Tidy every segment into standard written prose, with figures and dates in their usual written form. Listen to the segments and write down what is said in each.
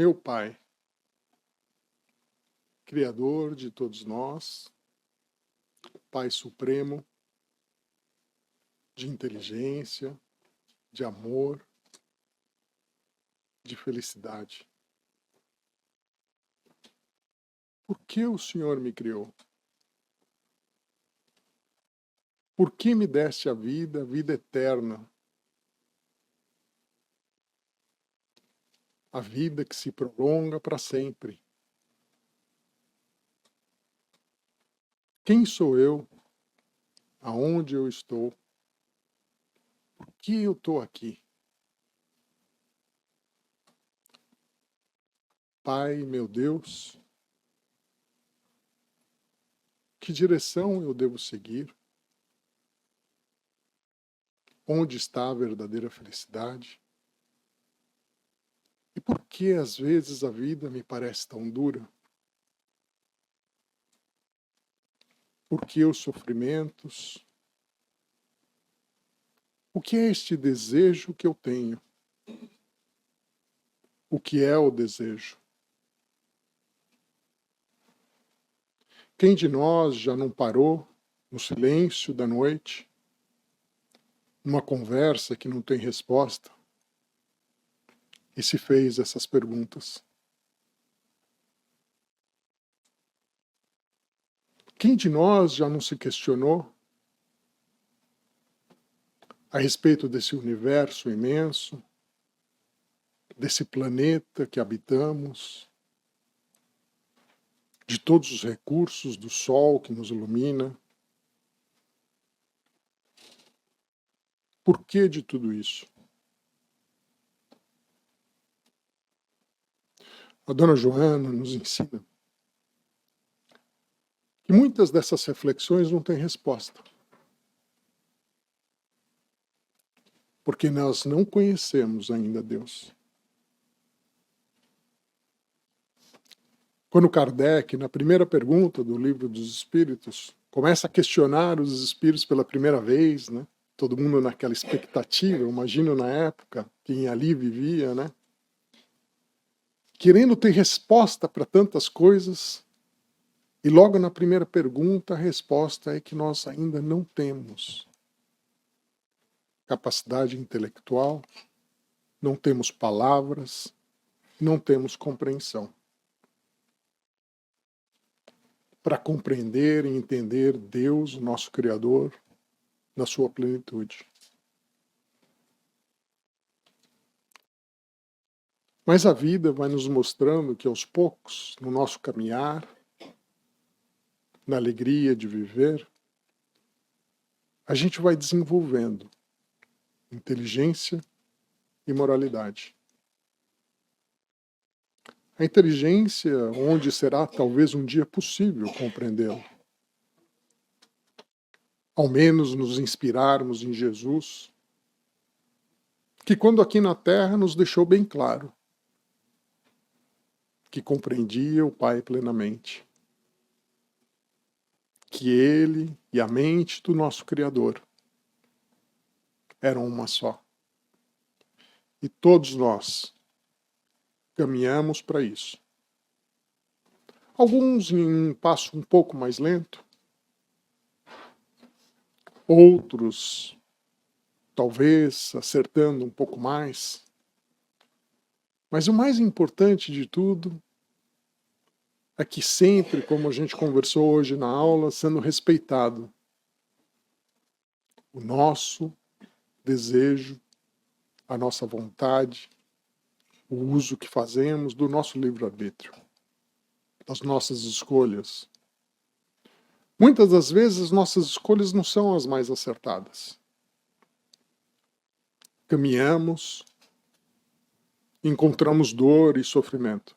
Meu Pai, Criador de todos nós, Pai Supremo, de inteligência, de amor, de felicidade. Por que o Senhor me criou? Por que me deste a vida eterna? A vida que se prolonga para sempre. Quem sou eu? Aonde eu estou? Por que eu estou aqui? Pai, meu Deus, que direção eu devo seguir? Onde está a verdadeira felicidade? E por que às vezes a vida me parece tão dura? Por que os sofrimentos? O que é este desejo que eu tenho? O que é o desejo? Quem de nós já não parou no silêncio da noite, numa conversa que não tem resposta, e se fez essas perguntas? Quem de nós já não se questionou a respeito desse universo imenso, desse planeta que habitamos, de todos os recursos do Sol que nos ilumina? Por que de tudo isso? A dona Joana nos ensina que muitas dessas reflexões não têm resposta, porque nós não conhecemos ainda Deus. Quando Kardec, na primeira pergunta do Livro dos Espíritos, começa a questionar os espíritos pela primeira vez, né? Todo mundo naquela expectativa, eu imagino na época, quem ali vivia, né? Querendo ter resposta para tantas coisas, e logo na primeira pergunta a resposta é que nós ainda não temos capacidade intelectual, não temos palavras, não temos compreensão para compreender e entender Deus, o nosso Criador, na sua plenitude. Mas a vida vai nos mostrando que aos poucos, no nosso caminhar, na alegria de viver, a gente vai desenvolvendo inteligência e moralidade. A inteligência, onde será talvez um dia possível compreendê-la. Ao menos nos inspirarmos em Jesus, que quando aqui na Terra nos deixou bem claro que compreendia o Pai plenamente, que Ele e a mente do nosso Criador eram uma só. E todos nós caminhamos para isso. Alguns em um passo um pouco mais lento, outros talvez acertando um pouco mais. Mas o mais importante de tudo é que sempre, como a gente conversou hoje na aula, sendo respeitado o nosso desejo, a nossa vontade, o uso que fazemos do nosso livre-arbítrio, das nossas escolhas. Muitas das vezes nossas escolhas não são as mais acertadas. Caminhamos, encontramos dor e sofrimento.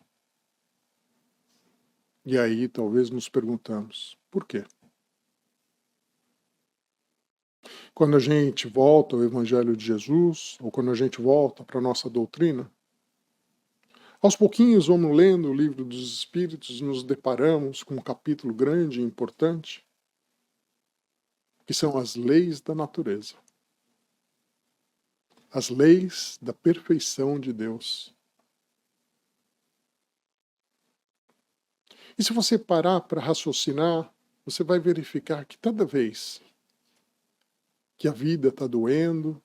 E aí talvez nos perguntamos, por quê? Quando a gente volta ao Evangelho de Jesus, ou quando a gente volta para a nossa doutrina, aos pouquinhos vamos lendo o Livro dos Espíritos, nos deparamos com um capítulo grande e importante, que são as leis da natureza. As leis da perfeição de Deus. E se você parar para raciocinar, você vai verificar que toda vez que a vida está doendo,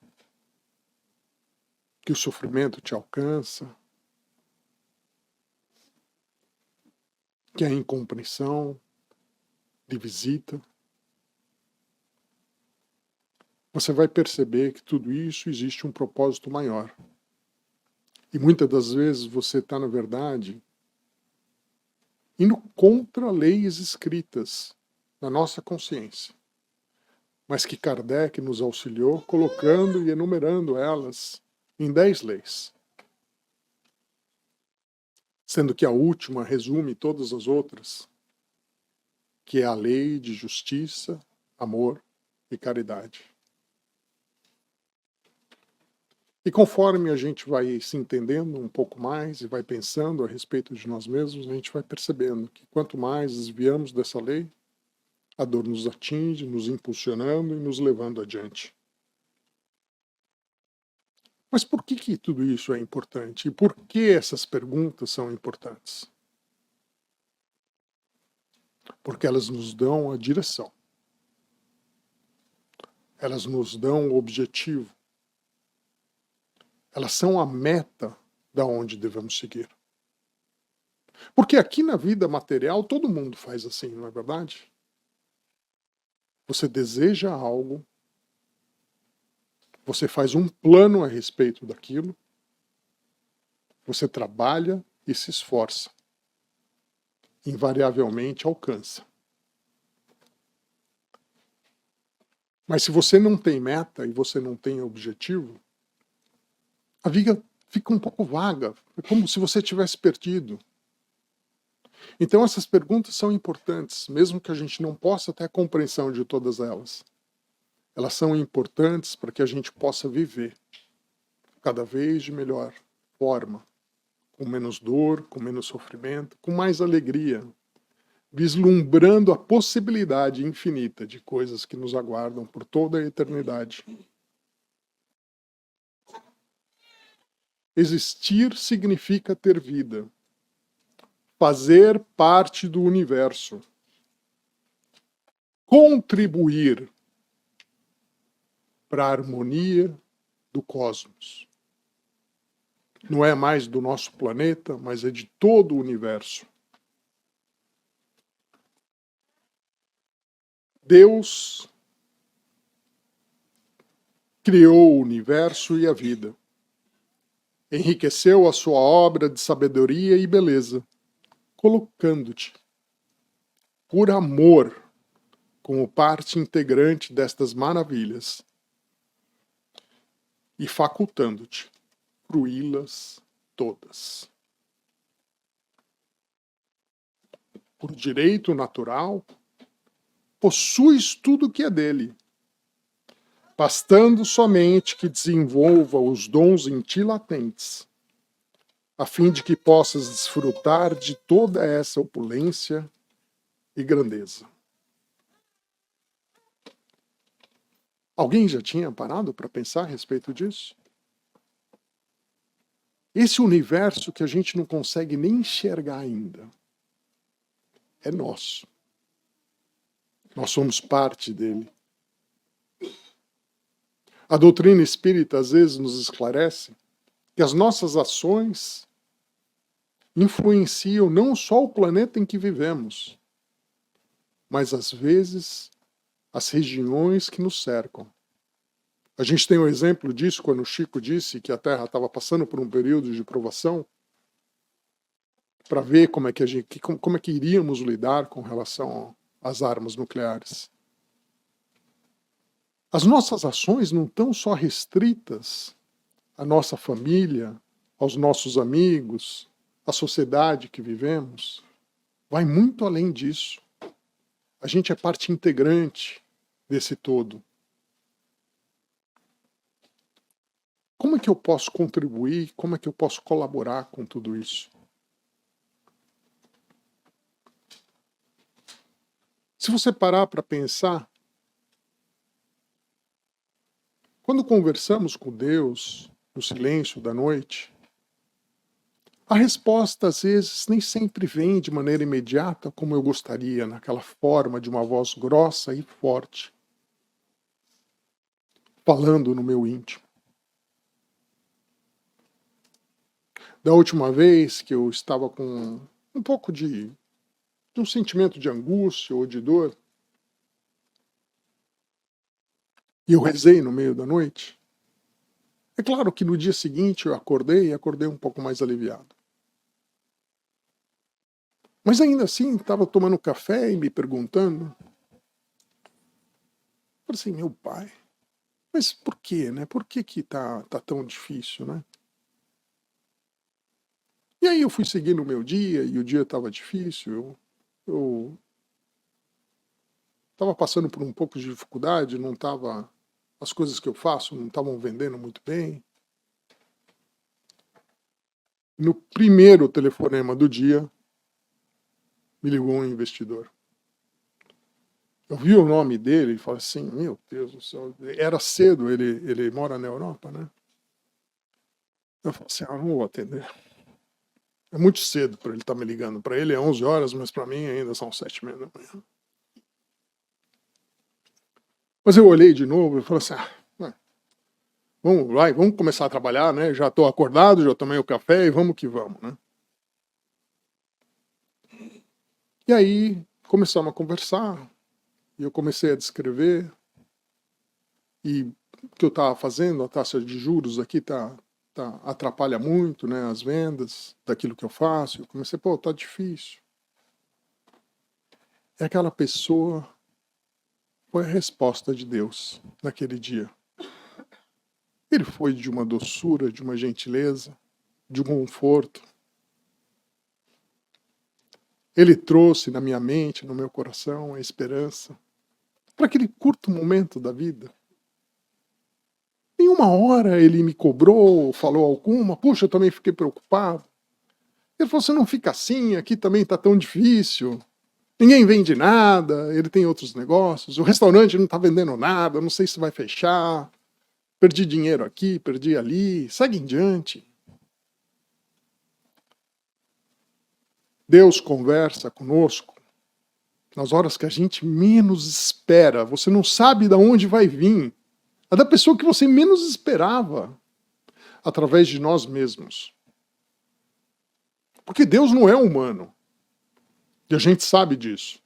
que o sofrimento te alcança, que a incompreensão te visita, você vai perceber que tudo isso existe um propósito maior. E muitas das vezes você está, na verdade, indo contra leis escritas na nossa consciência, mas que Kardec nos auxiliou colocando e enumerando elas em 10 leis. Sendo que a última resume todas as outras, que é a lei de justiça, amor e caridade. E conforme a gente vai se entendendo um pouco mais e vai pensando a respeito de nós mesmos, a gente vai percebendo que quanto mais desviamos dessa lei, a dor nos atinge, nos impulsionando e nos levando adiante. Mas por que tudo isso é importante? E por que essas perguntas são importantes? Porque elas nos dão a direção. Elas nos dão o objetivo. Elas são a meta da onde devemos seguir. Porque aqui na vida material todo mundo faz assim, não é verdade? Você deseja algo, você faz um plano a respeito daquilo, você trabalha e se esforça. Invariavelmente alcança. Mas se você não tem meta e você não tem objetivo, a vida fica um pouco vaga. É como se você tivesse perdido. Então essas perguntas são importantes, mesmo que a gente não possa ter a compreensão de todas elas. Elas são importantes para que a gente possa viver cada vez de melhor forma, com menos dor, com menos sofrimento, com mais alegria, vislumbrando a possibilidade infinita de coisas que nos aguardam por toda a eternidade. Existir significa ter vida, fazer parte do universo, contribuir para a harmonia do cosmos. Não é mais do nosso planeta, mas é de todo o universo. Deus criou o universo e a vida. Enriqueceu a sua obra de sabedoria e beleza, colocando-te, por amor, como parte integrante destas maravilhas e facultando-te fruí-las todas. Por direito natural, possuis tudo o que é dele, bastando somente que desenvolva os dons em ti latentes, a fim de que possas desfrutar de toda essa opulência e grandeza. Alguém já tinha parado para pensar a respeito disso? Esse universo que a gente não consegue nem enxergar ainda é nosso. Nós somos parte dele. A doutrina espírita às vezes nos esclarece que as nossas ações influenciam não só o planeta em que vivemos, mas às vezes as regiões que nos cercam. A gente tem um exemplo disso quando o Chico disse que a Terra estava passando por um período de provação, para ver como é que iríamos lidar com relação às armas nucleares. As nossas ações não estão só restritas à nossa família, aos nossos amigos, à sociedade que vivemos. Vai muito além disso. A gente é parte integrante desse todo. Como é que eu posso contribuir? Como é que eu posso colaborar com tudo isso? Se você parar para pensar, quando conversamos com Deus no silêncio da noite, A resposta, às vezes, nem sempre vem de maneira imediata como eu gostaria, naquela forma de uma voz grossa e forte, falando no meu íntimo. Da última vez que eu estava com um pouco de um sentimento de angústia ou de dor, e eu rezei no meio da noite, é claro que no dia seguinte eu acordei um pouco mais aliviado. Mas ainda assim, estava tomando café e me perguntando, falei assim, meu pai, mas por quê, né? Por que que tá tão difícil, né? E aí eu fui seguindo o meu dia, e o dia estava difícil, eu estava passando por um pouco de dificuldade, não estava, as coisas que eu faço não estavam vendendo muito bem. No primeiro telefonema do dia, me ligou um investidor. Eu vi o nome dele e falei assim, meu Deus do céu, era cedo, ele mora na Europa, né? Eu falei assim, não vou atender. É muito cedo para ele estar me ligando. Para ele é 11 horas, mas para mim ainda são 7h30 da manhã. Mas eu olhei de novo e falei assim, vamos começar a trabalhar, né? Já estou acordado, já tomei o café e vamos que vamos, né? E aí começamos a conversar, e eu comecei a descrever, e o que eu estava fazendo, a taxa de juros aqui atrapalha muito, né, as vendas daquilo que eu faço. Eu comecei, tá difícil. E aquela pessoa foi a resposta de Deus naquele dia. Ele foi de uma doçura, de uma gentileza, de um conforto. Ele trouxe na minha mente, no meu coração, a esperança para aquele curto momento da vida. Em uma hora ele me cobrou, falou alguma, puxa, eu também fiquei preocupado. Ele falou, você não fica assim, aqui também está tão difícil. Ninguém vende nada, ele tem outros negócios, o restaurante não está vendendo nada, não sei se vai fechar, perdi dinheiro aqui, perdi ali, segue em diante. Deus conversa conosco nas horas que a gente menos espera, você não sabe de onde vai vir, é da pessoa que você menos esperava, através de nós mesmos. Porque Deus não é humano, e a gente sabe disso.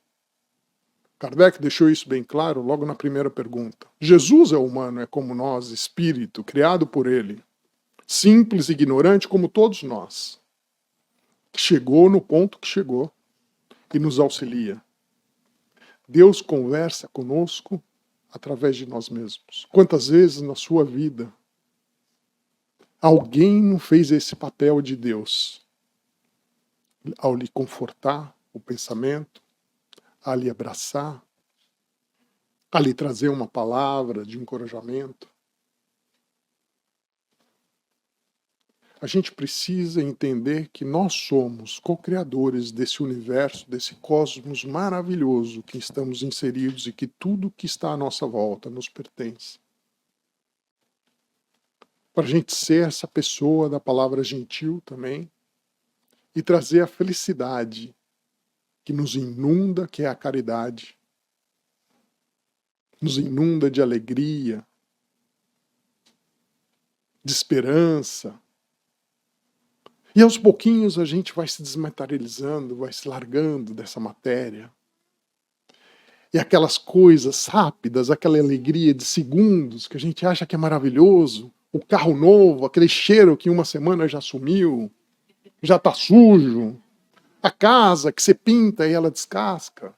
Kardec deixou isso bem claro logo na primeira pergunta. Jesus é humano, é como nós, espírito, criado por ele. Simples, ignorante como todos nós. Chegou no ponto que chegou e nos auxilia. Deus conversa conosco através de nós mesmos. Quantas vezes na sua vida alguém não fez esse papel de Deus ao lhe confortar o pensamento, a lhe abraçar, a lhe trazer uma palavra de encorajamento? A gente precisa entender que nós somos co-criadores desse universo, desse cosmos maravilhoso que estamos inseridos e que tudo que está à nossa volta nos pertence. Para a gente ser essa pessoa da palavra gentil também e trazer a felicidade que nos inunda, que é a caridade, nos inunda de alegria, de esperança. E aos pouquinhos a gente vai se desmaterializando, vai se largando dessa matéria. E aquelas coisas rápidas, aquela alegria de segundos que a gente acha que é maravilhoso, o carro novo, aquele cheiro que em uma semana já sumiu, já está sujo, a casa que você pinta e ela descasca.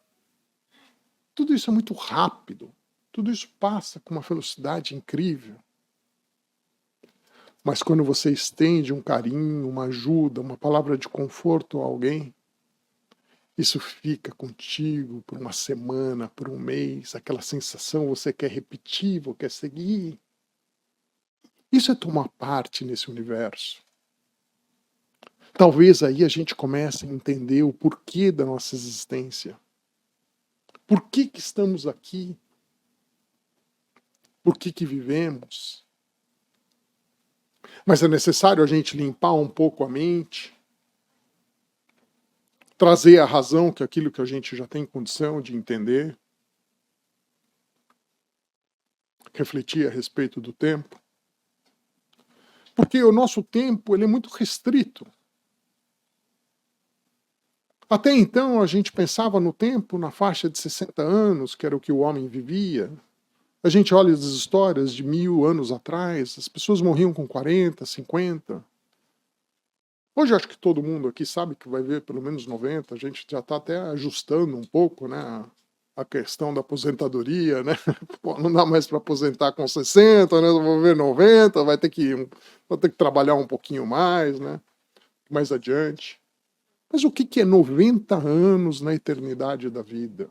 Tudo isso é muito rápido, tudo isso passa com uma velocidade incrível. Mas quando você estende um carinho, uma ajuda, uma palavra de conforto a alguém, isso fica contigo por uma semana, por um mês, aquela sensação você quer repetir, você quer seguir. Isso é tomar parte nesse universo. Talvez aí a gente comece a entender o porquê da nossa existência. Por que que estamos aqui? Por que que vivemos? Mas é necessário a gente limpar um pouco a mente, trazer à razão que aquilo que a gente já tem condição de entender, refletir a respeito do tempo. Porque o nosso tempo ele é muito restrito. Até então a gente pensava no tempo na faixa de 60 anos, que era o que o homem vivia. A gente olha as histórias de 1000 anos atrás, as pessoas morriam com 40, 50. Hoje acho que todo mundo aqui sabe que vai ver pelo menos 90, a gente já está até ajustando um pouco, né, a questão da aposentadoria, né? Pô, não dá mais para aposentar com 60, né? Vou ver 90, vai ter que trabalhar um pouquinho mais, né? Mais adiante. Mas o que é 90 anos na eternidade da vida?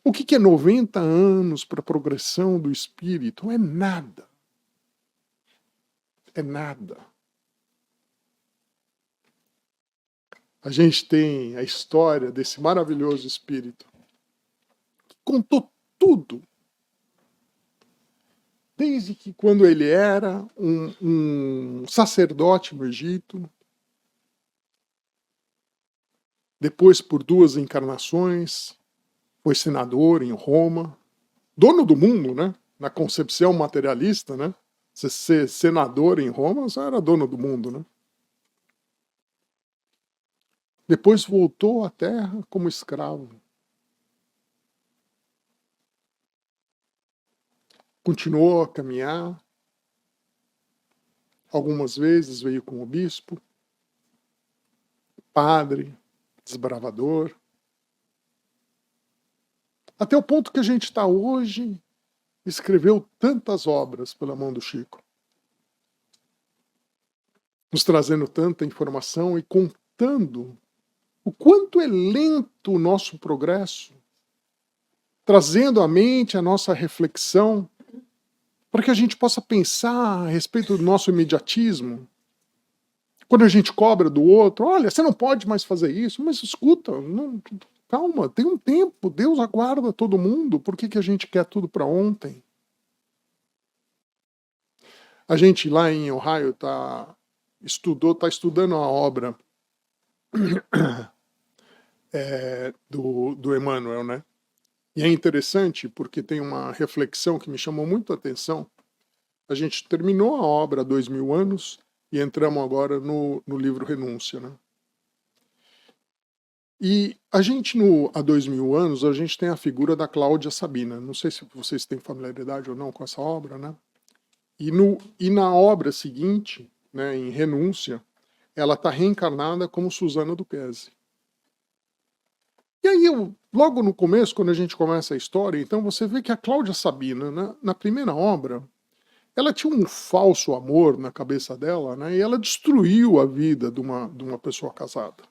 O que é 90 anos para a progressão do espírito? É nada. É nada. A gente tem a história desse maravilhoso espírito que contou tudo. Desde que quando ele era um sacerdote no Egito, depois por 2 encarnações, foi senador em Roma, dono do mundo, né? Na concepção materialista, né? Você ser senador em Roma, você era dono do mundo, né? Depois voltou à terra como escravo. Continuou a caminhar. Algumas vezes veio como bispo, padre, desbravador. Até o ponto que a gente está hoje, escreveu tantas obras pela mão do Chico, nos trazendo tanta informação e contando o quanto é lento o nosso progresso, trazendo à mente a nossa reflexão, para que a gente possa pensar a respeito do nosso imediatismo. Quando a gente cobra do outro, olha, você não pode mais fazer isso, mas escuta, não, calma, tem um tempo, Deus aguarda todo mundo, por que a gente quer tudo para ontem? A gente lá em Ohio está estudando a obra do Emmanuel, né? E é interessante porque tem uma reflexão que me chamou muito a atenção. A gente terminou a obra há 2000 anos e entramos agora no livro Renúncia, né? E a gente, há 2000 anos, a gente tem a figura da Cláudia Sabina. Não sei se vocês têm familiaridade ou não com essa obra, né? E na obra seguinte, né, em Renúncia, ela está reencarnada como Susana Duquesne. E aí, logo no começo, quando a gente começa a história, então você vê que a Cláudia Sabina, na primeira obra, ela tinha um falso amor na cabeça dela, né, e ela destruiu a vida de uma pessoa casada.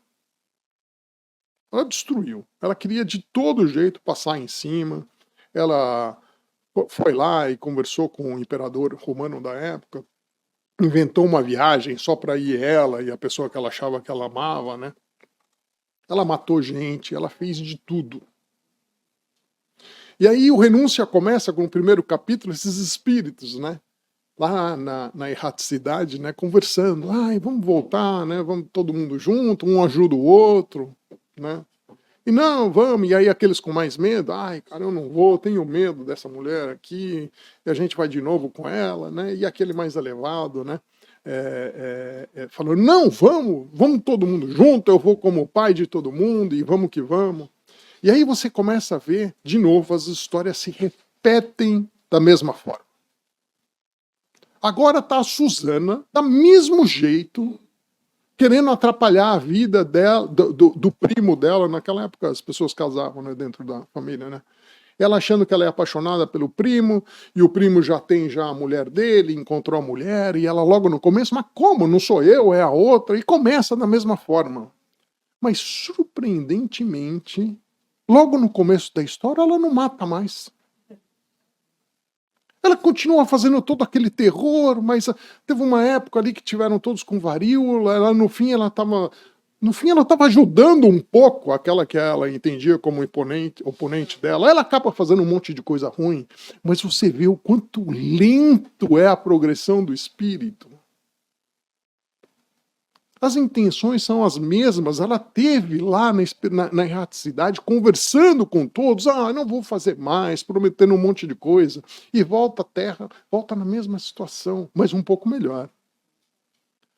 Ela destruiu. Ela queria de todo jeito passar em cima. Ela foi lá e conversou com o imperador romano da época, inventou uma viagem só para ir ela e a pessoa que ela achava que ela amava, né? Ela matou gente, ela fez de tudo. E aí o Renúncia começa com o primeiro capítulo, esses espíritos, né? Lá na erraticidade, né? Conversando. Ai, vamos voltar, né? Vamos todo mundo junto, um ajuda o outro, né? E não, vamos, e aí aqueles com mais medo, ai, cara, eu não vou, tenho medo dessa mulher aqui, e a gente vai de novo com ela, né? E aquele mais elevado, né? Falando, não, vamos todo mundo junto, eu vou como pai de todo mundo, e vamos que vamos. E aí você começa a ver, de novo, as histórias se repetem da mesma forma. Agora está a Susana, do mesmo jeito, querendo atrapalhar a vida dela, do primo dela. Naquela época as pessoas casavam, né, dentro da família, né? Ela achando que ela é apaixonada pelo primo, e o primo já tem a mulher dele, encontrou a mulher, e ela logo no começo, mas como? Não sou eu, é a outra, e começa da mesma forma. Mas surpreendentemente, logo no começo da história, ela não mata mais. Ela continua fazendo todo aquele terror, mas teve uma época ali que tiveram todos com varíola, ela, no fim ela estava ajudando um pouco aquela que ela entendia como oponente dela. Ela acaba fazendo um monte de coisa ruim, mas você vê o quanto lento é a progressão do espírito. As intenções são as mesmas. Ela teve lá na erraticidade, conversando com todos. Ah, não vou fazer mais, prometendo um monte de coisa. E volta à Terra, volta na mesma situação, mas um pouco melhor.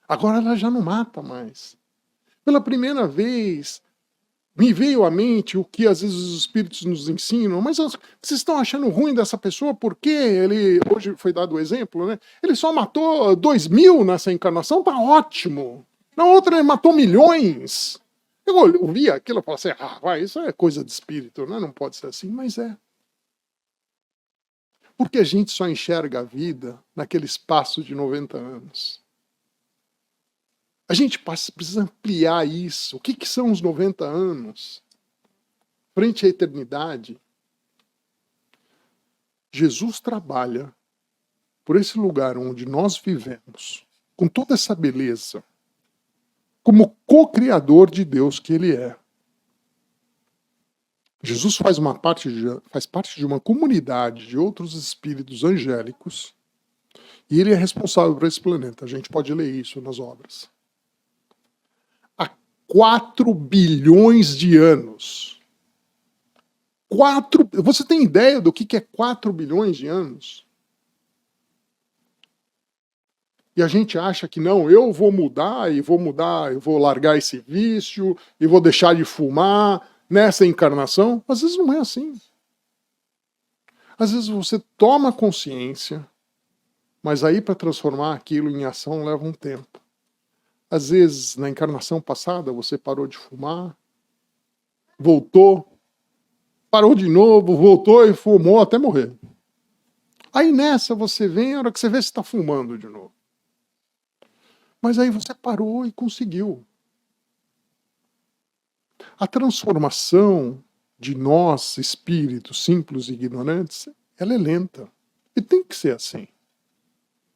Agora ela já não mata mais. Pela primeira vez, me veio à mente o que às vezes os espíritos nos ensinam, mas vocês estão achando ruim dessa pessoa porque ele, hoje foi dado o exemplo, né? Ele só matou 2.000 nessa encarnação, tá ótimo. Na outra ele matou milhões. Eu via aquilo e falava assim, vai, isso é coisa de espírito, né? Não pode ser assim, mas é. Porque a gente só enxerga a vida naquele espaço de 90 anos. A gente precisa ampliar isso. O que são os 90 anos? Frente à eternidade, Jesus trabalha por esse lugar onde nós vivemos, com toda essa beleza, como co-criador de Deus que Ele é. Jesus faz parte de uma comunidade de outros espíritos angélicos e Ele é responsável por esse planeta. A gente pode ler isso nas obras. 4 bilhões de anos. Você tem ideia do que é 4 bilhões de anos? E a gente acha que não, eu vou mudar, eu vou largar esse vício, e vou deixar de fumar nessa encarnação. Às vezes não é assim. Às vezes você toma consciência, mas aí para transformar aquilo em ação leva um tempo. Às vezes, na encarnação passada, você parou de fumar, voltou, parou de novo, voltou e fumou até morrer. Aí nessa você vem, a hora que você vê, você está fumando de novo. Mas aí você parou e conseguiu. A transformação de nós, espíritos simples e ignorantes, ela é lenta. E tem que ser assim.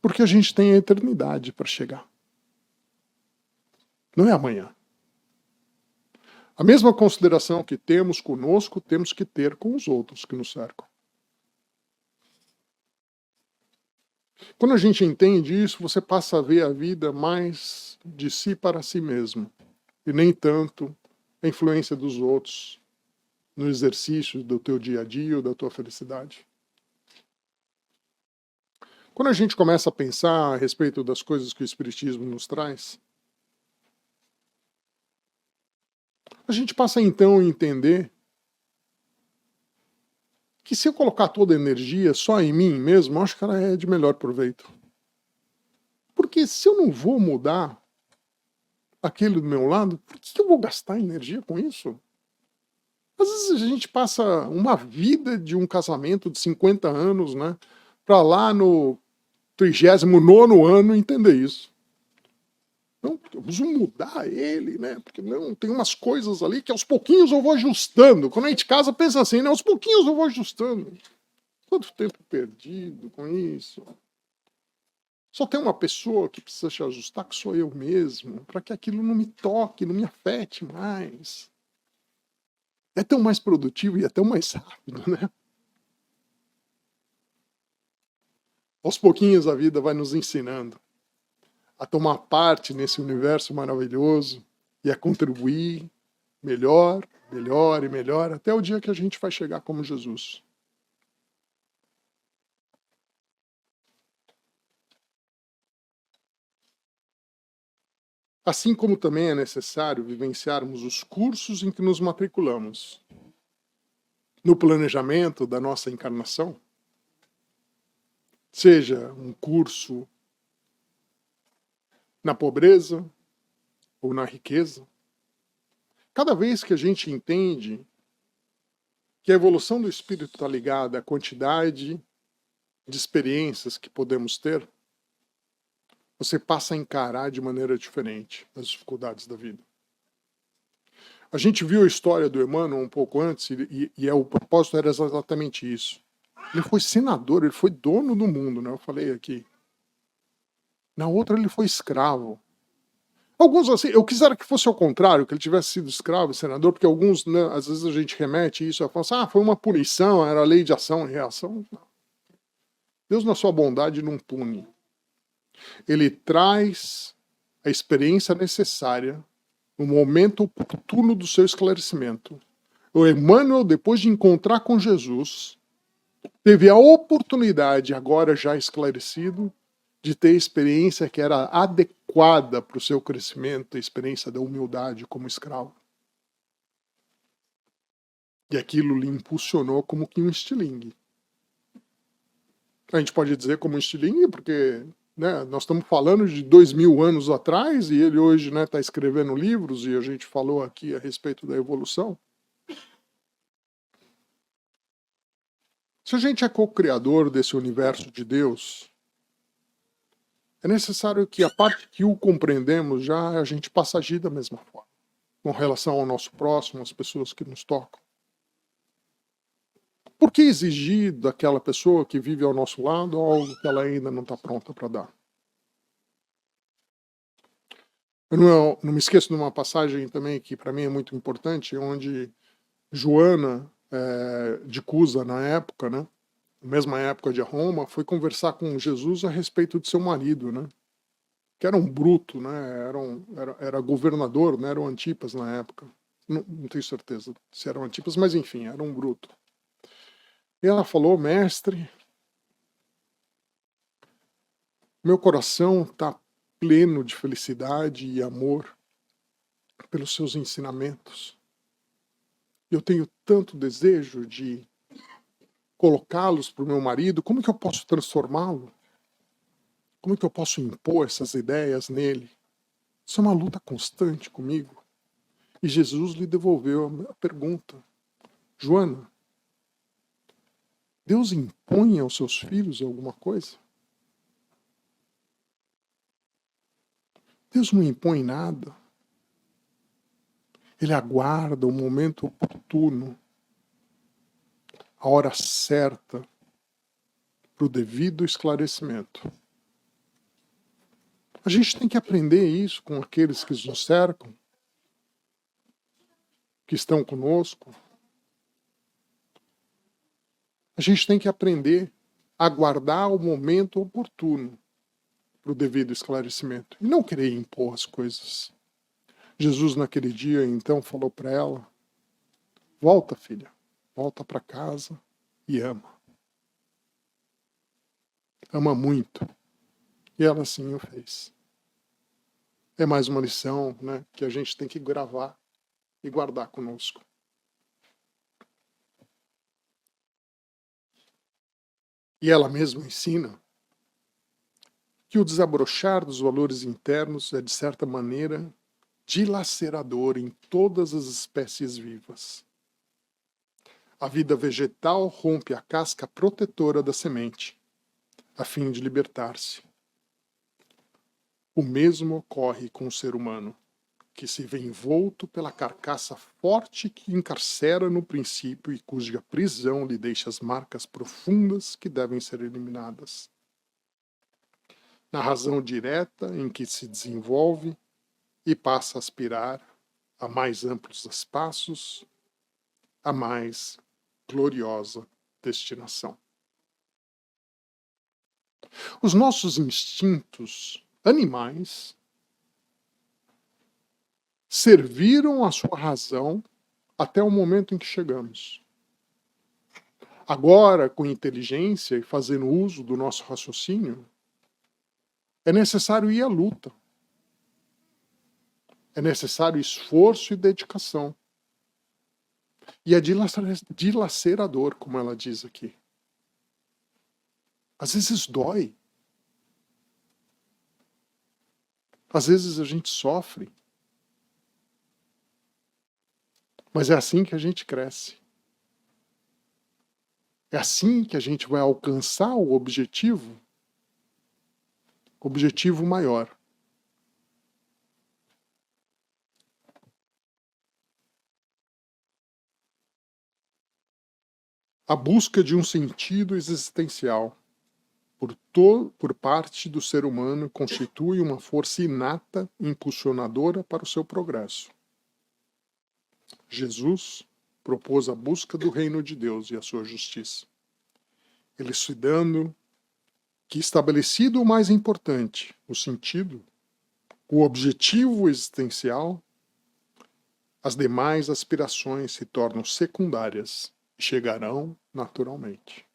Porque a gente tem a eternidade para chegar. Não é amanhã. A mesma consideração que temos conosco, temos que ter com os outros que nos cercam. Quando a gente entende isso, você passa a ver a vida mais de si para si mesmo. E nem tanto a influência dos outros no exercício do teu dia a dia ou da tua felicidade. Quando a gente começa a pensar a respeito das coisas que o Espiritismo nos traz, a gente passa então a entender que se eu colocar toda a energia só em mim mesmo, eu acho que ela é de melhor proveito. Porque se eu não vou mudar aquele do meu lado, por que eu vou gastar energia com isso? Às vezes a gente passa uma vida de um casamento de 50 anos, né, para lá no 39º ano entender isso. Não, porque eu preciso mudar ele, né? Porque não, tem umas coisas ali que aos pouquinhos eu vou ajustando. Quando a gente casa, pensa assim, né? Aos pouquinhos eu vou ajustando. Quanto tempo perdido com isso? Só tem uma pessoa que precisa se ajustar, que sou eu mesmo, para que aquilo não me toque, não me afete mais. É tão mais produtivo e é tão mais rápido, né? Aos pouquinhos a vida vai nos ensinando a tomar parte nesse universo maravilhoso e a contribuir melhor, melhor e melhor, até o dia que a gente vai chegar como Jesus. Assim como também é necessário vivenciarmos os cursos em que nos matriculamos. No planejamento da nossa encarnação, seja um curso na pobreza ou na riqueza, cada vez que a gente entende que a evolução do espírito está ligada à quantidade de experiências que podemos ter, você passa a encarar de maneira diferente as dificuldades da vida. A gente viu a história do Emmanuel um pouco antes e o propósito era exatamente isso. Ele foi senador, ele foi dono do mundo, né? Eu falei aqui. Na outra ele foi escravo. Alguns assim, eu quisera que fosse ao contrário, que ele tivesse sido escravo e senador, porque alguns, né, às vezes a gente remete isso, fala assim, foi uma punição, era a lei de ação e reação. Não. Deus na sua bondade não pune. Ele traz a experiência necessária no momento oportuno do seu esclarecimento. O Emmanuel, depois de encontrar com Jesus, teve a oportunidade, agora já esclarecido, de ter a experiência que era adequada para o seu crescimento, a experiência da humildade como escravo. E aquilo lhe impulsionou como que um estilingue. A gente pode dizer como um estilingue porque, né, nós estamos falando de 2000 anos atrás e ele hoje está escrevendo livros e a gente falou aqui a respeito da evolução. Se a gente é co-criador desse universo de Deus, é necessário que a parte que o compreendemos já a gente passe a agir da mesma forma, com relação ao nosso próximo, às pessoas que nos tocam. Por que exigir daquela pessoa que vive ao nosso lado algo que ela ainda não está pronta para dar? Eu não me esqueço de uma passagem também que para mim é muito importante, onde Joana de Cusa, na época, né, na mesma época de Roma, foi conversar com Jesus a respeito de seu marido, né, que era um bruto, né, era governador, né, era o Antipas na época. Não tenho certeza se era o Antipas, mas enfim, era um bruto. E ela falou: mestre, meu coração está pleno de felicidade e amor pelos seus ensinamentos. Eu tenho tanto desejo de colocá-los para o meu marido. Como que eu posso transformá-lo? Como que eu posso impor essas ideias nele? Isso é uma luta constante comigo. E Jesus lhe devolveu a pergunta: Joana, Deus impõe aos seus filhos alguma coisa? Deus não impõe nada. Ele aguarda o momento oportuno, a hora certa, para o devido esclarecimento. A gente tem que aprender isso com aqueles que nos cercam, que estão conosco. A gente tem que aprender a aguardar o momento oportuno para o devido esclarecimento e não querer impor as coisas. Jesus naquele dia então falou para ela: volta, filha, volta para casa e ama. Ama muito. E ela sim o fez. É mais uma lição, né, que a gente tem que gravar e guardar conosco. E ela mesma ensina que o desabrochar dos valores internos é, de certa maneira, dilacerador em todas as espécies vivas. A vida vegetal rompe a casca protetora da semente, a fim de libertar-se. O mesmo ocorre com o ser humano, que se vê envolto pela carcaça forte que encarcera no princípio e cuja prisão lhe deixa as marcas profundas que devem ser eliminadas. Na razão direta em que se desenvolve e passa a aspirar a mais amplos espaços, a mais gloriosa destinação. Os nossos instintos animais serviram a sua razão até o momento em que chegamos. Agora, com inteligência e fazendo uso do nosso raciocínio, é necessário ir à luta. É necessário esforço e dedicação. E é dilacerador, como ela diz aqui. Às vezes dói. Às vezes a gente sofre. Mas é assim que a gente cresce. É assim que a gente vai alcançar o objetivo maior. A busca de um sentido existencial por parte do ser humano constitui uma força inata e impulsionadora para o seu progresso. Jesus propôs a busca do reino de Deus e a sua justiça, elucidando que, estabelecido o mais importante, o sentido, o objetivo existencial, as demais aspirações se tornam secundárias e chegarão naturalmente.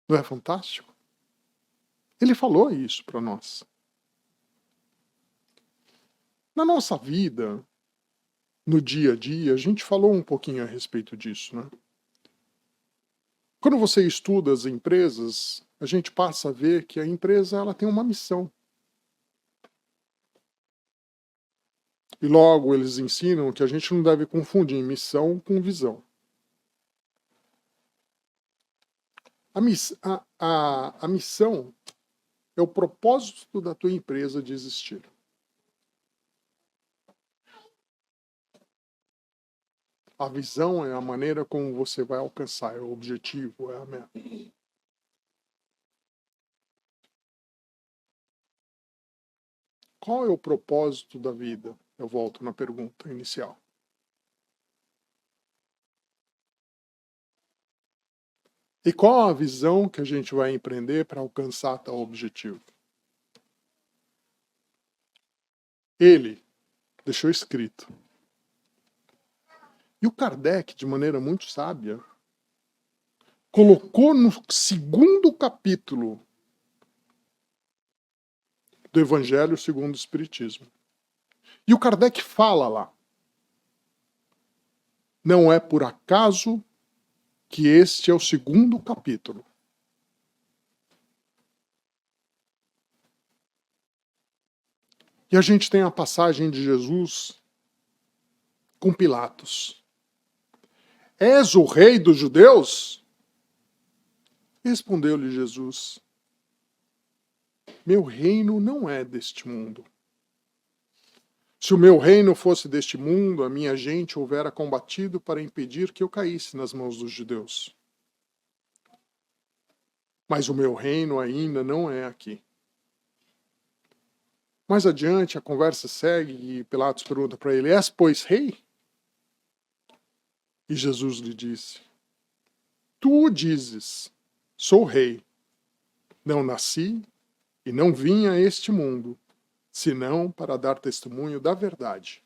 Não é fantástico? Ele falou isso para nós. Na nossa vida, no dia a dia, a gente falou um pouquinho a respeito disso, né? Quando você estuda as empresas, a gente passa a ver que a empresa ela tem uma missão. E logo eles ensinam que a gente não deve confundir missão com visão. A missão é o propósito da tua empresa de existir. A visão é a maneira como você vai alcançar, é o objetivo, é a meta. Qual é o propósito da vida? Eu volto na pergunta inicial. E qual a visão que a gente vai empreender para alcançar tal objetivo? Ele deixou escrito. E o Kardec, de maneira muito sábia, colocou no segundo capítulo do Evangelho segundo o Espiritismo. E o Kardec fala lá: não é por acaso que este é o segundo capítulo. E a gente tem a passagem de Jesus com Pilatos. És o rei dos judeus? Respondeu-lhe Jesus: meu reino não é deste mundo. Se o meu reino fosse deste mundo, a minha gente houvera combatido para impedir que eu caísse nas mãos dos judeus. Mas o meu reino ainda não é aqui. Mais adiante, a conversa segue e Pilatos pergunta para ele: és, pois, rei? E Jesus lhe disse: tu o dizes, sou rei. Não nasci e não vim a este mundo, senão para dar testemunho da verdade.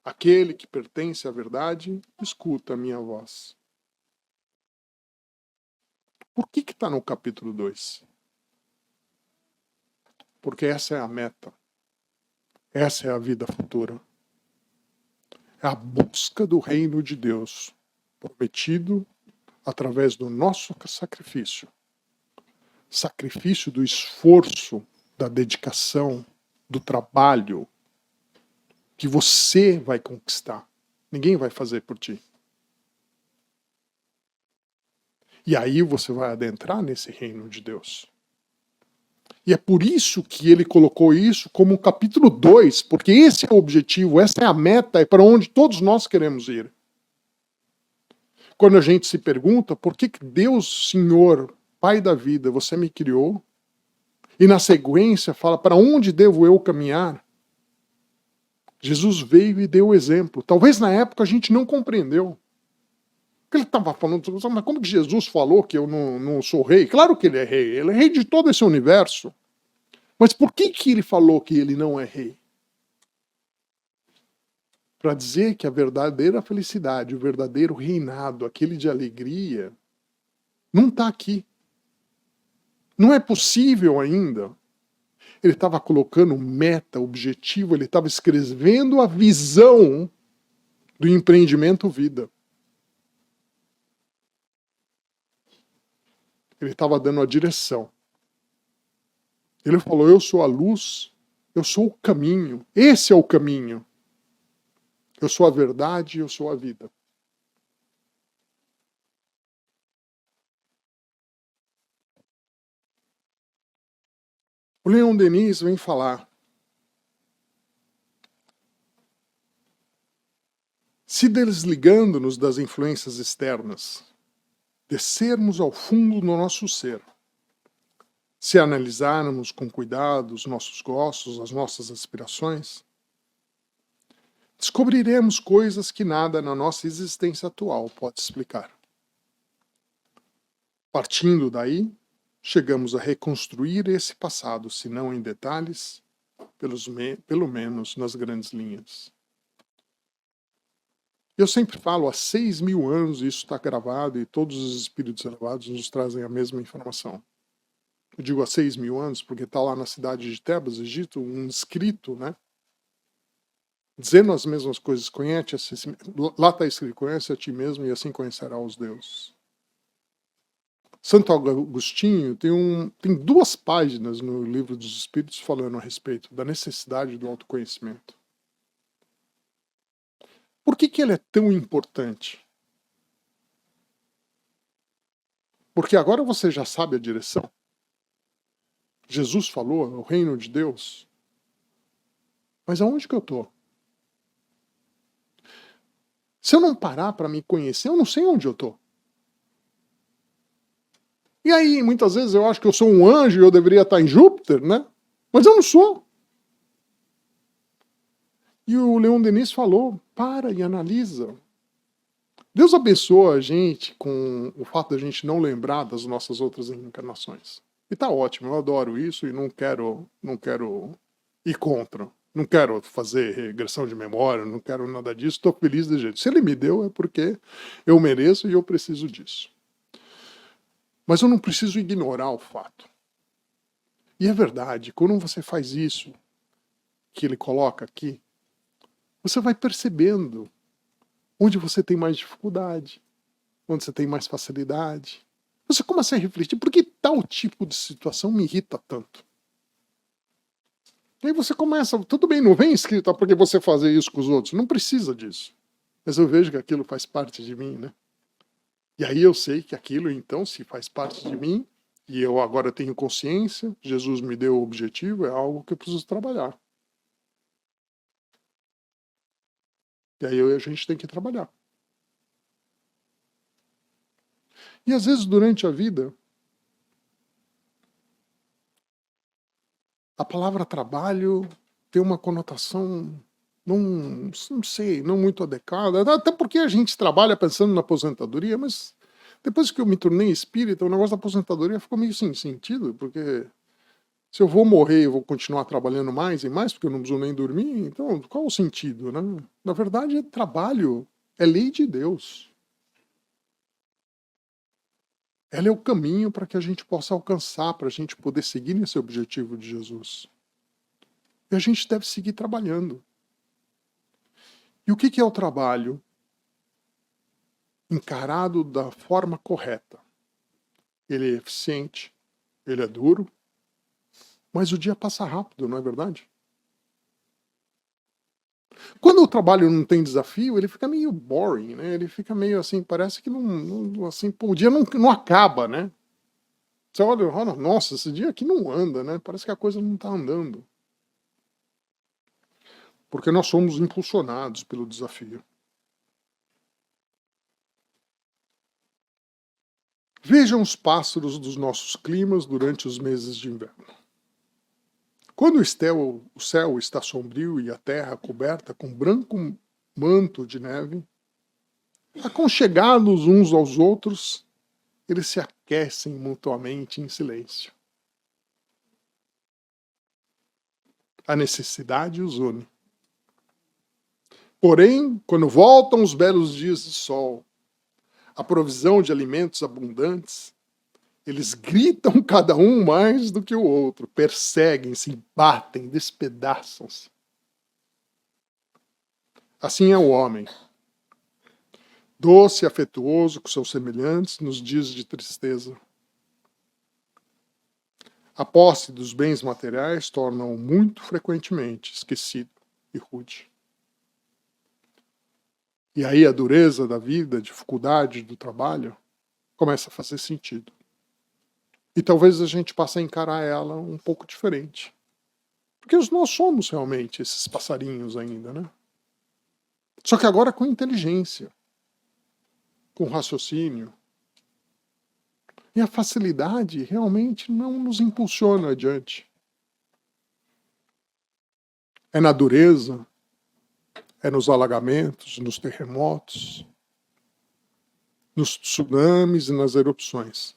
Aquele que pertence à verdade, escuta a minha voz. Por que está no capítulo 2? Porque essa é a meta. Essa é a vida futura. É a busca do reino de Deus, prometido através do nosso sacrifício. Sacrifício do esforço, da dedicação, do trabalho, que você vai conquistar. Ninguém vai fazer por ti. E aí você vai adentrar nesse reino de Deus. E é por isso que ele colocou isso como o capítulo 2, porque esse é o objetivo, essa é a meta, é para onde todos nós queremos ir. Quando a gente se pergunta por que Deus, Senhor, Pai da vida, você me criou, e na sequência fala para onde devo eu caminhar, Jesus veio e deu o exemplo. Talvez na época a gente não compreendeu. Ele estava falando, mas como que Jesus falou que eu não sou rei? Claro que ele é rei de todo esse universo. Mas por que ele falou que ele não é rei? Para dizer que a verdadeira felicidade, o verdadeiro reinado, aquele de alegria, não está aqui. Não é possível ainda. Ele estava colocando meta, objetivo, ele estava escrevendo a visão do empreendimento vida. Ele estava dando a direção. Ele falou: eu sou a luz, eu sou o caminho, esse é o caminho. Eu sou a verdade, eu sou a vida. O Leon Denis vem falar: se desligando-nos das influências externas, descermos ao fundo do nosso ser, se analisarmos com cuidado os nossos gostos, as nossas aspirações, descobriremos coisas que nada na nossa existência atual pode explicar. Partindo daí, chegamos a reconstruir esse passado, se não em detalhes, pelo menos nas grandes linhas. Eu sempre falo, há 6.000 anos isso está gravado e todos os espíritos elevados nos trazem a mesma informação. Eu digo há 6.000 anos porque está lá na cidade de Tebas, Egito, um escrito, né? Dizendo as mesmas coisas, lá está escrito, conhece a ti mesmo e assim conhecerá os deuses. Santo Agostinho tem 2 páginas no Livro dos Espíritos falando a respeito da necessidade do autoconhecimento. Por que ele é tão importante? Porque agora você já sabe a direção. Jesus falou, o reino de Deus. Mas aonde que eu estou? Se eu não parar para me conhecer, eu não sei onde eu estou. E aí, muitas vezes eu acho que eu sou um anjo e eu deveria estar em Júpiter, né? Mas eu não sou. E o Leon Denis falou, para e analisa. Deus abençoa a gente com o fato de a gente não lembrar das nossas outras encarnações. E tá ótimo, eu adoro isso e não quero ir contra. Não quero fazer regressão de memória, não quero nada disso, estou feliz de jeito. Se ele me deu é porque eu mereço e eu preciso disso. Mas eu não preciso ignorar o fato. E é verdade, quando você faz isso, que ele coloca aqui, você vai percebendo onde você tem mais dificuldade, onde você tem mais facilidade. Você começa a refletir, por que tal tipo de situação me irrita tanto? E aí você começa, tudo bem, não vem escrito porque você fazer isso com os outros, não precisa disso. Mas eu vejo que aquilo faz parte de mim, né? E aí eu sei que aquilo, então, se faz parte de mim, e eu agora tenho consciência, Jesus me deu o objetivo, é algo que eu preciso trabalhar. E aí a gente tem que trabalhar. E às vezes durante a vida, a palavra trabalho tem uma conotação, não sei, não muito adequada, até porque a gente trabalha pensando na aposentadoria, mas depois que eu me tornei espírita, o negócio da aposentadoria ficou meio sem sentido, porque se eu vou morrer e vou continuar trabalhando mais e mais, porque eu não preciso nem dormir, então qual o sentido, né? Na verdade, trabalho é lei de Deus. Ela é o caminho para que a gente possa alcançar, para a gente poder seguir nesse objetivo de Jesus. E a gente deve seguir trabalhando. E o que é o trabalho? Encarado da forma correta. Ele é eficiente, ele é duro, mas o dia passa rápido, não é verdade? Quando o trabalho não tem desafio, ele fica meio boring, né? Ele fica meio assim, parece que assim, o dia não acaba, né? Você olha, nossa, esse dia aqui não anda, né? Parece que a coisa não está andando. Porque nós somos impulsionados pelo desafio. Vejam os pássaros dos nossos climas durante os meses de inverno. Quando o céu está sombrio e a terra coberta com branco manto de neve, aconchegados uns aos outros, eles se aquecem mutuamente em silêncio. A necessidade os une. Porém, quando voltam os belos dias de sol, a provisão de alimentos abundantes, eles gritam cada um mais do que o outro, perseguem-se, batem, despedaçam-se. Assim é o homem, doce e afetuoso com seus semelhantes nos dias de tristeza. A posse dos bens materiais torna-o muito frequentemente esquecido e rude. E aí a dureza da vida, a dificuldade do trabalho, começa a fazer sentido. E talvez a gente passe a encarar ela um pouco diferente. Porque nós somos realmente esses passarinhos ainda, né? Só que agora com inteligência, com raciocínio. E a facilidade realmente não nos impulsiona adiante. É na dureza, é nos alagamentos, nos terremotos, nos tsunamis e nas erupções.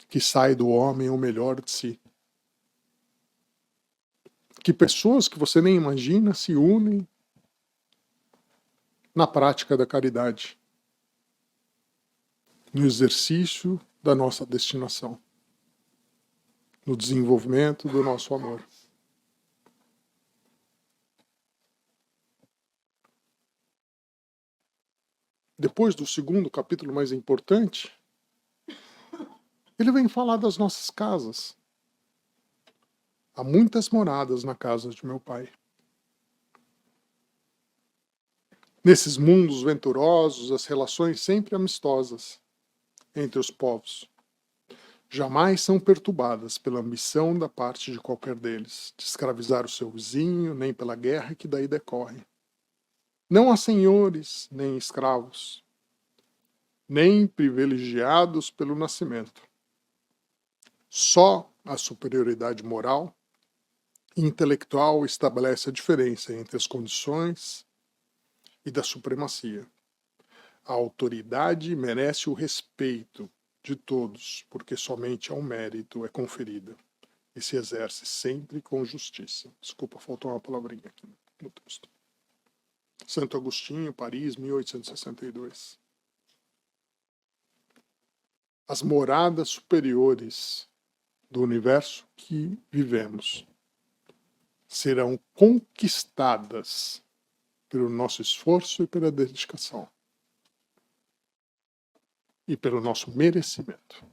que sai do homem o melhor de si. Que pessoas que você nem imagina se unem na prática da caridade, no exercício da nossa destinação, no desenvolvimento do nosso amor. Depois do segundo capítulo mais importante, ele vem falar das nossas casas. Há muitas moradas na casa de meu pai. Nesses mundos venturosos, as relações sempre amistosas entre os povos jamais são perturbadas pela ambição da parte de qualquer deles de escravizar o seu vizinho, nem pela guerra que daí decorre. Não há senhores, nem escravos, nem privilegiados pelo nascimento. Só a superioridade moral e intelectual estabelece a diferença entre as condições e da supremacia. A autoridade merece o respeito de todos, porque somente ao mérito é conferida e se exerce sempre com justiça. Desculpa, faltou uma palavrinha aqui no texto. Santo Agostinho, Paris, 1862. As moradas superiores do universo que vivemos serão conquistadas pelo nosso esforço e pela dedicação e pelo nosso merecimento.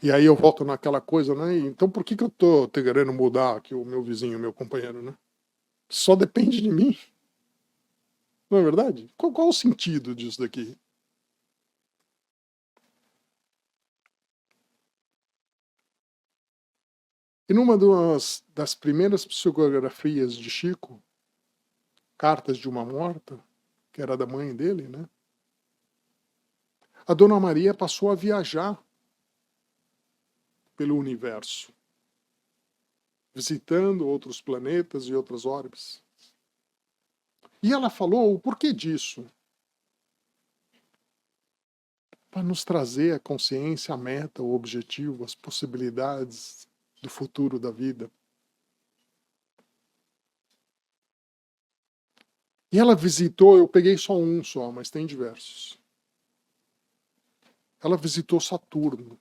E aí eu volto naquela coisa, né? Então por que eu tô querendo mudar aqui o meu vizinho, o meu companheiro, né? Só depende de mim. Não é verdade? Qual o sentido disso daqui? E numa das primeiras psicografias de Chico, Cartas de uma Morta, que era da mãe dele, né? A Dona Maria passou a viajar pelo universo, visitando outros planetas e outras órbes. E ela falou o porquê disso. Para nos trazer a consciência, a meta, o objetivo, as possibilidades do futuro da vida. E ela visitou, eu peguei só um só, mas tem diversos. Ela visitou Saturno.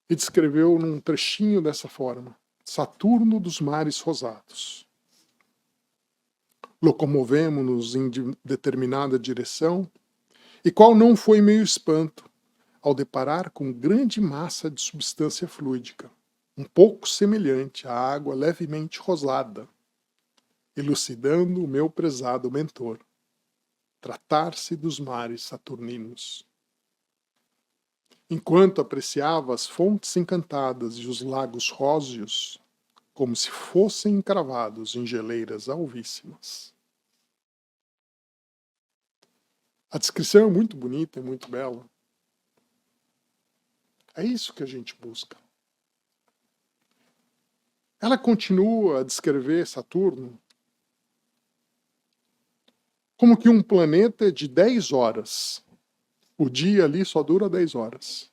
E descreveu num trechinho dessa forma: Saturno dos mares rosados. Locomovemo-nos em determinada direção, e qual não foi meu espanto ao deparar com grande massa de substância fluídica, um pouco semelhante à água levemente rosada, elucidando o meu prezado mentor. Tratar-se dos mares saturninos. Enquanto apreciava as fontes encantadas e os lagos róseos, como se fossem encravados em geleiras alvíssimas. A descrição é muito bonita, é muito bela. É isso que a gente busca. Ela continua a descrever Saturno como que um planeta de 10 horas. O dia ali só dura 10 horas.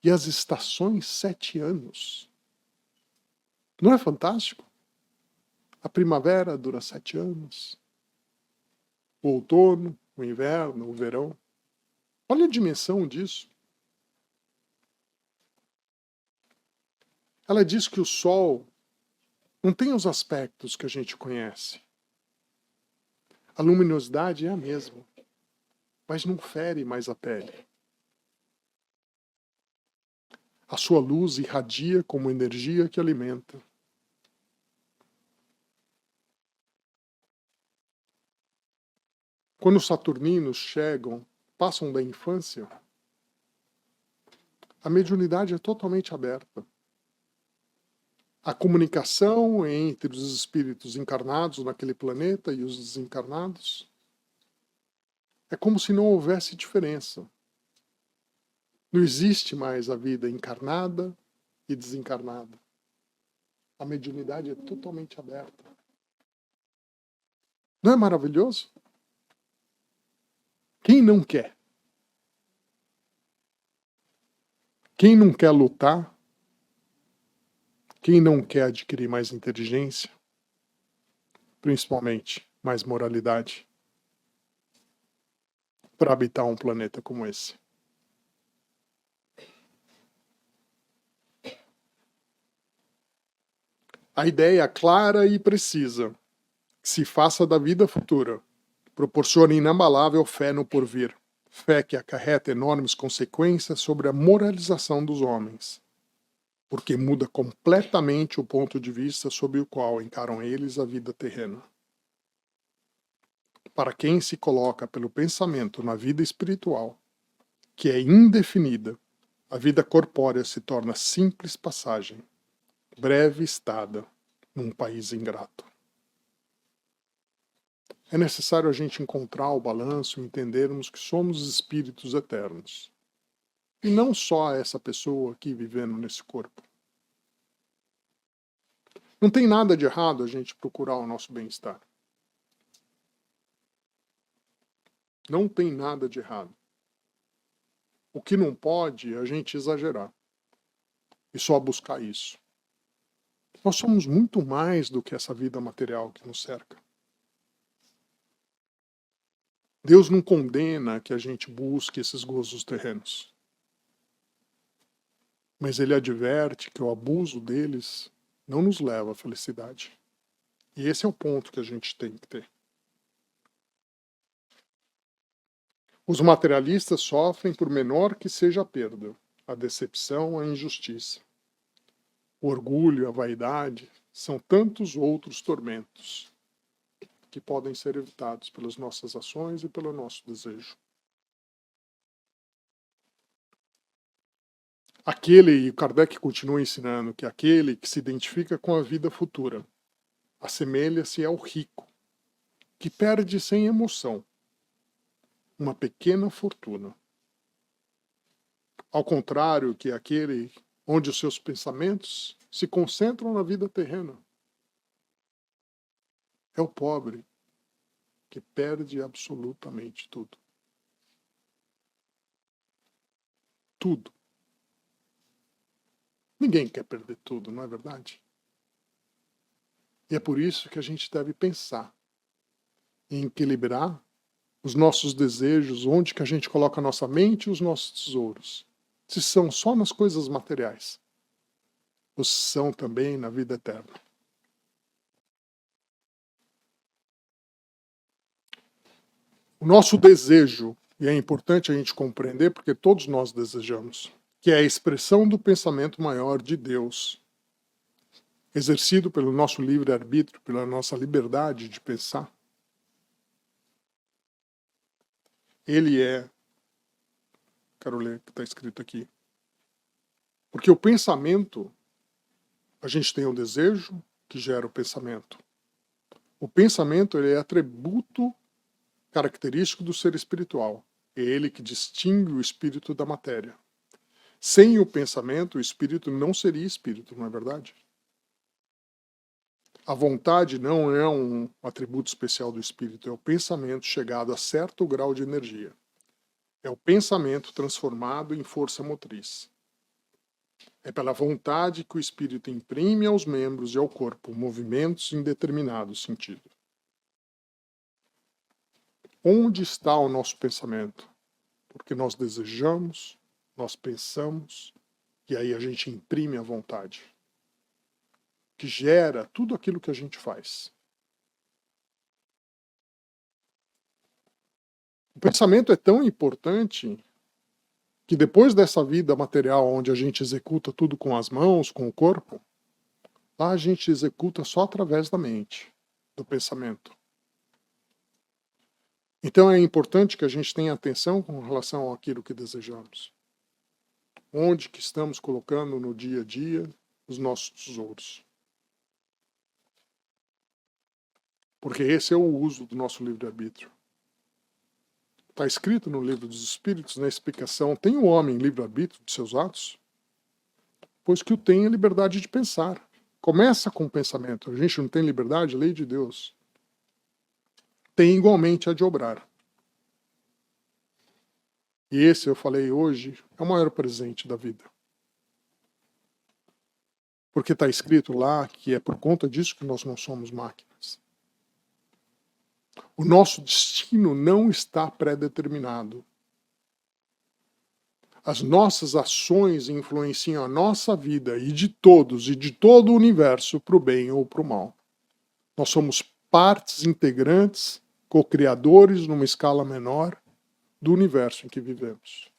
E as estações, 7 anos. Não é fantástico? A primavera dura 7 anos. O outono, o inverno, o verão. Olha a dimensão disso. Ela diz que o Sol não tem os aspectos que a gente conhece. A luminosidade é a mesma, mas não fere mais a pele. A sua luz irradia como energia que alimenta. Quando os saturninos chegam, passam da infância, a mediunidade é totalmente aberta. A comunicação entre os espíritos encarnados naquele planeta e os desencarnados é como se não houvesse diferença. Não existe mais a vida encarnada e desencarnada. A mediunidade é totalmente aberta. Não é maravilhoso? Quem não quer? Quem não quer lutar? Quem não quer adquirir mais inteligência? Principalmente mais moralidade? Para habitar um planeta como esse? A ideia clara e precisa, que se faça da vida futura, proporciona inabalável fé no porvir, fé que acarreta enormes consequências sobre a moralização dos homens, porque muda completamente o ponto de vista sob o qual encaram eles a vida terrena. Para quem se coloca pelo pensamento na vida espiritual, que é indefinida, a vida corpórea se torna simples passagem, breve estada num país ingrato. É necessário a gente encontrar o balanço e entendermos que somos espíritos eternos. E não só essa pessoa aqui vivendo nesse corpo. Não tem nada de errado a gente procurar o nosso bem-estar. Não tem nada de errado. O que não pode é a gente exagerar e só buscar isso. Nós somos muito mais do que essa vida material que nos cerca. Deus não condena que a gente busque esses gozos terrenos. Mas Ele adverte que o abuso deles não nos leva à felicidade. E esse é o ponto que a gente tem que ter. Os materialistas sofrem por menor que seja a perda, a decepção, a injustiça. O orgulho, a vaidade, são tantos outros tormentos que podem ser evitados pelas nossas ações e pelo nosso desejo. E o Kardec continua ensinando que aquele que se identifica com a vida futura assemelha-se ao rico, que perde sem emoção uma pequena fortuna. Ao contrário que aquele onde os seus pensamentos se concentram na vida terrena. É o pobre que perde absolutamente tudo. Tudo. Ninguém quer perder tudo, não é verdade? E é por isso que a gente deve pensar em equilibrar os nossos desejos, onde que a gente coloca a nossa mente e os nossos tesouros. Se são só nas coisas materiais, ou se são também na vida eterna. O nosso desejo, e é importante a gente compreender, porque todos nós desejamos, que é a expressão do pensamento maior de Deus, exercido pelo nosso livre-arbítrio, pela nossa liberdade de pensar. Ele é, quero ler o que está escrito aqui, porque o pensamento, a gente tem o desejo que gera o pensamento. O pensamento ele é atributo característico do ser espiritual. É ele que distingue o espírito da matéria. Sem o pensamento, o espírito não seria espírito, não é verdade? A vontade não é um atributo especial do espírito, é o pensamento chegado a certo grau de energia. É o pensamento transformado em força motriz. É pela vontade que o espírito imprime aos membros e ao corpo movimentos em determinado sentido. Onde está o nosso pensamento? Porque nós desejamos, nós pensamos, e aí a gente imprime a vontade, que gera tudo aquilo que a gente faz. O pensamento é tão importante que depois dessa vida material onde a gente executa tudo com as mãos, com o corpo, lá a gente executa só através da mente, do pensamento. Então é importante que a gente tenha atenção com relação àquilo que desejamos. Onde que estamos colocando no dia a dia os nossos tesouros. Porque esse é o uso do nosso livre-arbítrio. Está escrito no Livro dos Espíritos, na explicação, tem o homem livre-arbítrio de seus atos? Pois que o tem a liberdade de pensar. Começa com o pensamento. A gente não tem liberdade, lei de Deus. Tem igualmente a de obrar. E esse, eu falei hoje, é o maior presente da vida. Porque está escrito lá que é por conta disso que nós não somos máquinas. O nosso destino não está pré-determinado. As nossas ações influenciam a nossa vida e de todos e de todo o universo para o bem ou para o mal. Nós somos partes integrantes, co-criadores numa escala menor do universo em que vivemos.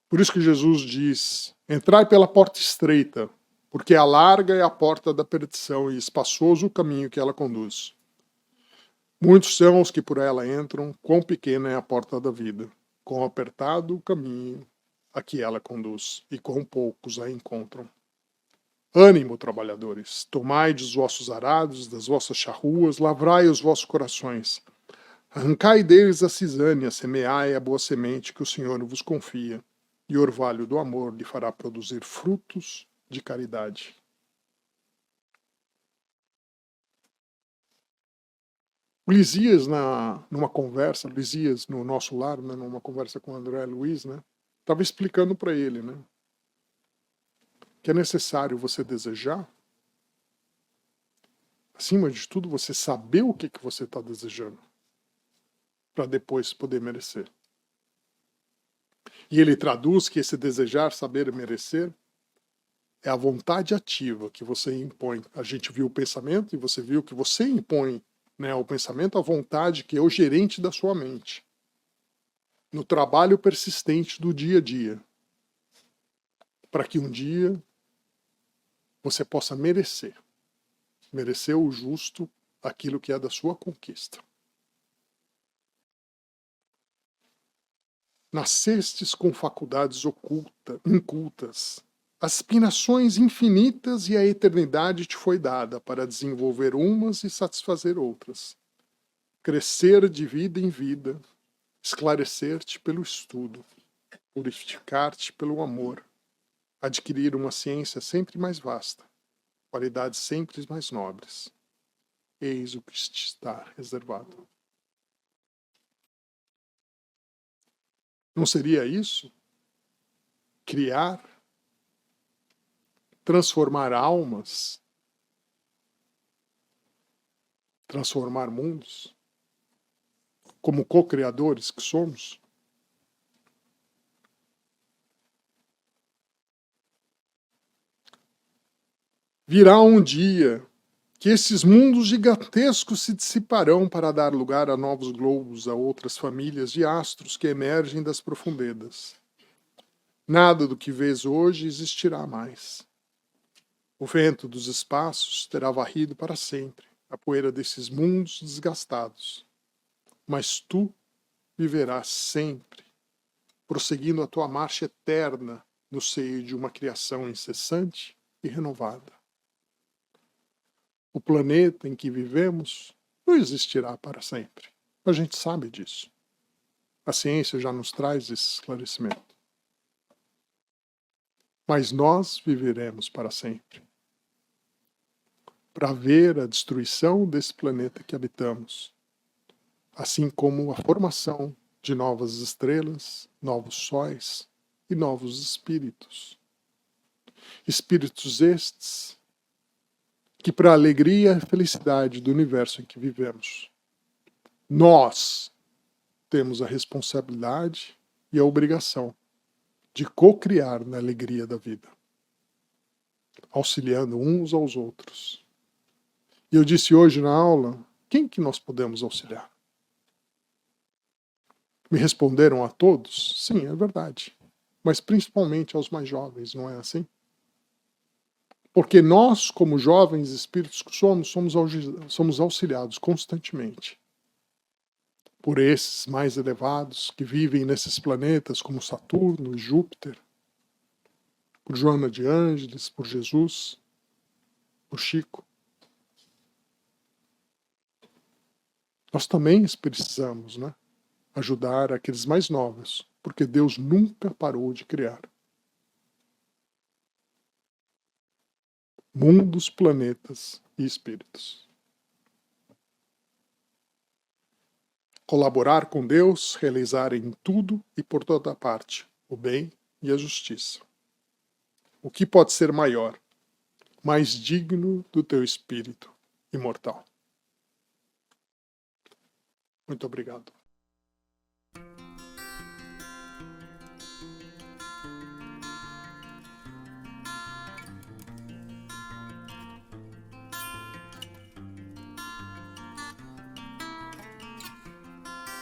Por isso que Jesus diz: entrai pela porta estreita, porque a larga é a porta da perdição e espaçoso o caminho que ela conduz. Muitos são os que por ela entram, quão pequena é a porta da vida, quão apertado o caminho a que ela conduz, e quão poucos a encontram. Ânimo, trabalhadores, tomai dos vossos arados, das vossas charruas, lavrai os vossos corações. Arrancai deles a cisânia, semeai a boa semente que o Senhor vos confia, e o orvalho do amor lhe fará produzir frutos de caridade. O Lisias, numa conversa, Lisias no nosso lar, né, numa conversa com o André Luiz, né, estava explicando para ele, né, que é necessário você desejar, acima de tudo, você saber o que você está desejando, para depois poder merecer. E ele traduz que esse desejar, saber e merecer é a vontade ativa que você impõe. A gente viu o pensamento e você viu que você impõe, né, o pensamento, a vontade que é o gerente da sua mente. No trabalho persistente do dia a dia. Para que um dia você possa merecer. Merecer o justo, aquilo que é da sua conquista. Nascestes com faculdades incultas. Aspirações infinitas e a eternidade te foi dada para desenvolver umas e satisfazer outras. Crescer de vida em vida, esclarecer-te pelo estudo, purificar-te pelo amor, adquirir uma ciência sempre mais vasta, qualidades sempre mais nobres. Eis o que te está reservado. Não seria isso? Criar, transformar almas, transformar mundos, como co-criadores que somos? Virá um dia que esses mundos gigantescos se dissiparão para dar lugar a novos globos, a outras famílias de astros que emergem das profundezas. Nada do que vês hoje existirá mais. O vento dos espaços terá varrido para sempre a poeira desses mundos desgastados. Mas tu viverás sempre, prosseguindo a tua marcha eterna no seio de uma criação incessante e renovada. O planeta em que vivemos não existirá para sempre. A gente sabe disso. A ciência já nos traz esse esclarecimento. Mas nós viveremos para sempre. Para ver a destruição desse planeta que habitamos, assim como a formação de novas estrelas, novos sóis e novos espíritos. Espíritos estes que, para a alegria e felicidade do universo em que vivemos, nós temos a responsabilidade e a obrigação de co-criar na alegria da vida, auxiliando uns aos outros. E eu disse hoje na aula, quem que nós podemos auxiliar? Me responderam a todos? Sim, é verdade. Mas principalmente aos mais jovens, não é assim? Porque nós, como jovens espíritos que somos auxiliados constantemente por esses mais elevados que vivem nesses planetas como Saturno e Júpiter, por Joana de Ângeles, por Jesus, por Chico. Nós também precisamos, né, ajudar aqueles mais novos, porque Deus nunca parou de criar. mundos, planetas e espíritos. Colaborar com Deus, realizar em tudo e por toda parte o bem e a justiça. O que pode ser maior, mais digno do teu espírito imortal? Muito obrigado.